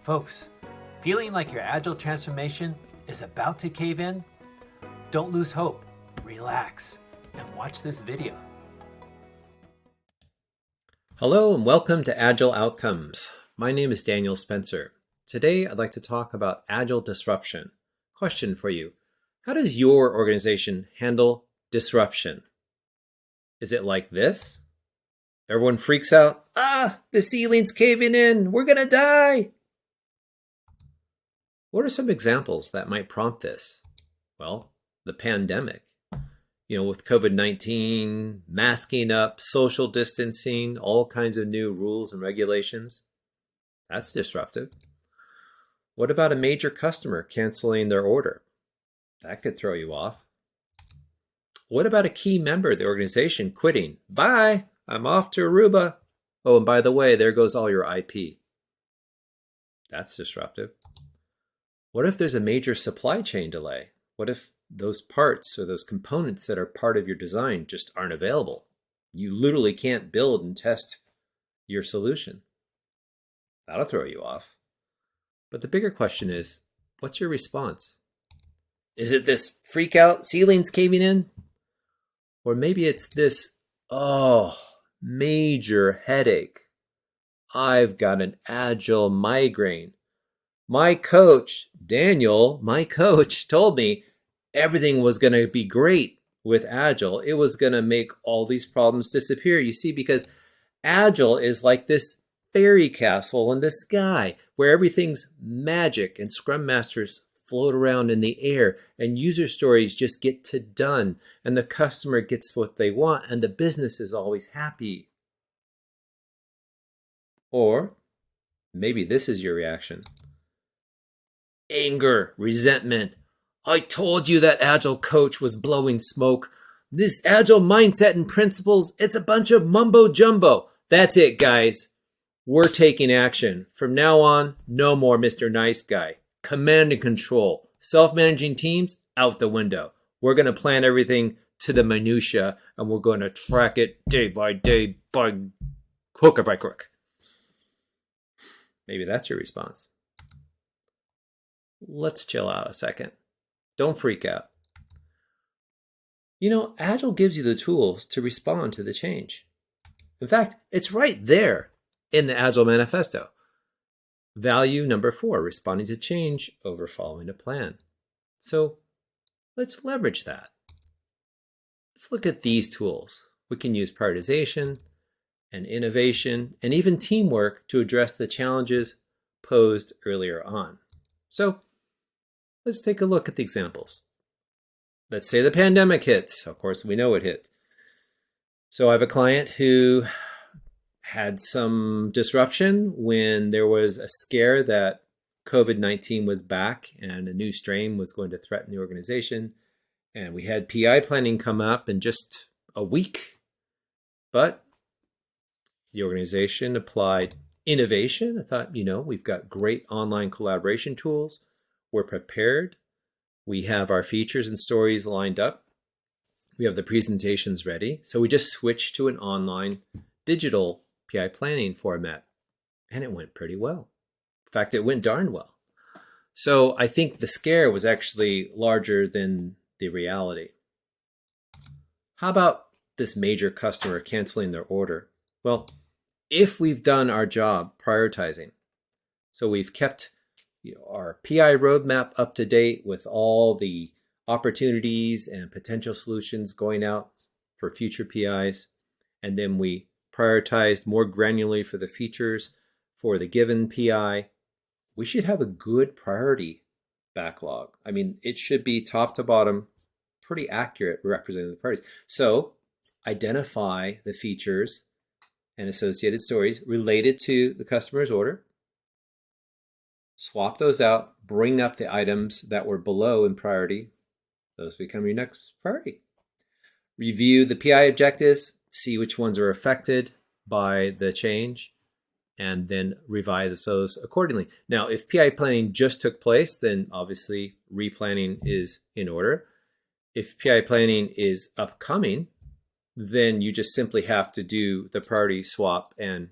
Folks, feeling like your Agile transformation is about to cave in? Don't lose hope, relax, and watch this video. Hello and welcome to Agile Outcomes. My name is Daniel Spencer. Today I'd like to talk about Agile Disruption. Question for you. How does your organization handle disruption? Is it like this? Everyone freaks out. The ceiling's caving in. We're gonna die. What are some examples that might prompt this? Well, the pandemic. With COVID-19, masking up, social distancing, all kinds of new rules and regulations. That's disruptive. What about a major customer canceling their order? That could throw you off. What about a key member of the organization quitting? Bye, I'm off to Aruba. Oh, and by the way, there goes all your IP. That's disruptive. What if there's a major supply chain delay? What if those parts or those components that are part of your design just aren't available? You literally can't build and test your solution. That'll throw you off. But the bigger question is, what's your response? Is it this freak out, ceilings caving in? Or maybe it's this, major headache. I've got an Agile migraine. My coach, Daniel, told me everything was going to be great with Agile. It was going to make all these problems disappear. You see, because Agile is like this fairy castle in the sky where everything's magic and Scrum Masters float around in the air and user stories just get to done and the customer gets what they want and the business is always happy. Or maybe this is your reaction. Anger, resentment. I told you that Agile coach was blowing smoke. This Agile mindset and principles, it's a bunch of mumbo jumbo. That's it, guys. We're taking action. From now on, no more Mr. Nice Guy. Command and control. Self-managing teams, out the window. We're going to plan everything to the minutia, and we're going to track it day by day, by hook or by crook. Maybe that's your response. Let's chill out a second. Don't freak out. Agile gives you the tools to respond to the change. In fact, it's right there in the Agile Manifesto. Value number 4, responding to change over following a plan. So let's leverage that. Let's look at these tools. We can use prioritization and innovation and even teamwork to address the challenges posed earlier on. So let's take a look at the examples. Let's say the pandemic hits. Of course, we know it hit. So I have a client who had some disruption when there was a scare that COVID-19 was back and a new strain was going to threaten the organization. And we had PI planning come up in just a week. But the organization applied innovation. I thought, we've got great online collaboration tools. We're prepared. We have our features and stories lined up. We have the presentations ready. So we just switched to an online digital PI planning format. And it went pretty well. In fact, it went darn well. So I think the scare was actually larger than the reality. How about this major customer canceling their order? Well, if we've done our job prioritizing, so we've kept our PI roadmap up to date with all the opportunities and potential solutions going out for future PIs. And then we prioritized more granularly for the features for the given PI. We should have a good priority backlog. It should be top to bottom, pretty accurate representing the priorities. So identify the features and associated stories related to the customer's order. Swap those out, bring up the items that were below in priority. Those become your next priority. Review the PI objectives, see which ones are affected by the change, and then revise those accordingly. Now, if PI planning just took place, then obviously replanning is in order. If PI planning is upcoming, then you just simply have to do the priority swap, and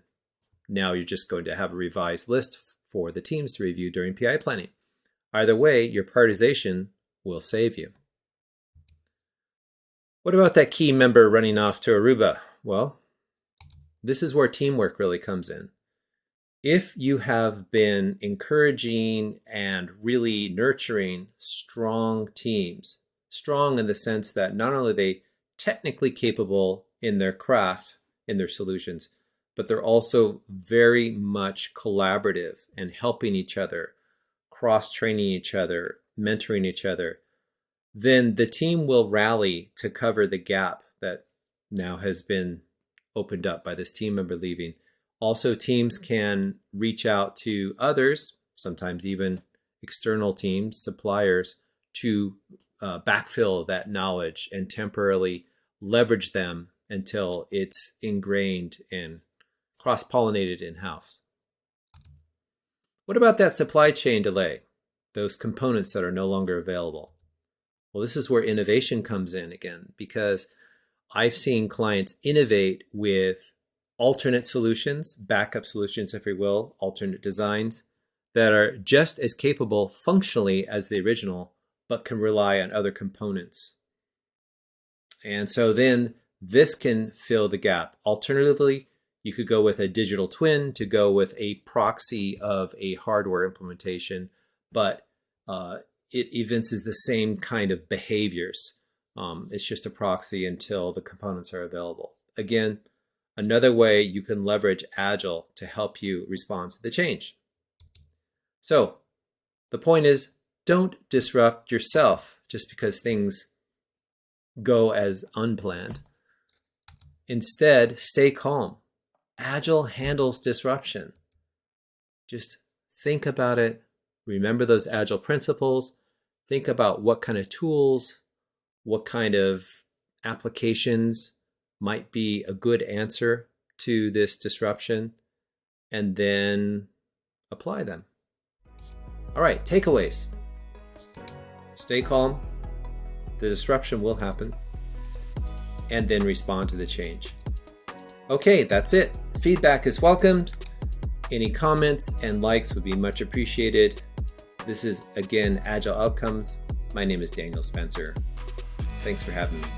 now you're just going to have a revised list for the teams to review during PI planning. Either way, your prioritization will save you. What about that key member running off to Aruba? Well, this is where teamwork really comes in. If you have been encouraging and really nurturing strong teams, strong in the sense that not only are they technically capable in their craft, in their solutions, but they're also very much collaborative and helping each other, cross-training each other, mentoring each other, then the team will rally to cover the gap that now has been opened up by this team member leaving. Also, teams can reach out to others, sometimes even external teams, suppliers, to backfill that knowledge and temporarily leverage them until it's ingrained and cross-pollinated in-house. What about that supply chain delay? Those components that are no longer available? Well, this is where innovation comes in again, because I've seen clients innovate with alternate solutions, backup solutions, if you will, alternate designs that are just as capable functionally as the original, but can rely on other components. And so then this can fill the gap. Alternatively, you could go with a digital twin to go with a proxy of a hardware implementation, but it evinces the same kind of behaviors. It's just a proxy until the components are available. Again, another way you can leverage Agile to help you respond to the change. So the point is, don't disrupt yourself just because things go as unplanned. Instead, stay calm. Agile handles disruption. Just think about it. Remember those Agile principles. Think about what kind of tools, what kind of applications might be a good answer to this disruption, and then apply them. All right, takeaways. Stay calm. The disruption will happen, and then respond to the change. Okay, that's it. Feedback is welcomed. Any comments and likes would be much appreciated. This is, again, Agile Outcomes. My name is Daniel Spencer. Thanks for having me.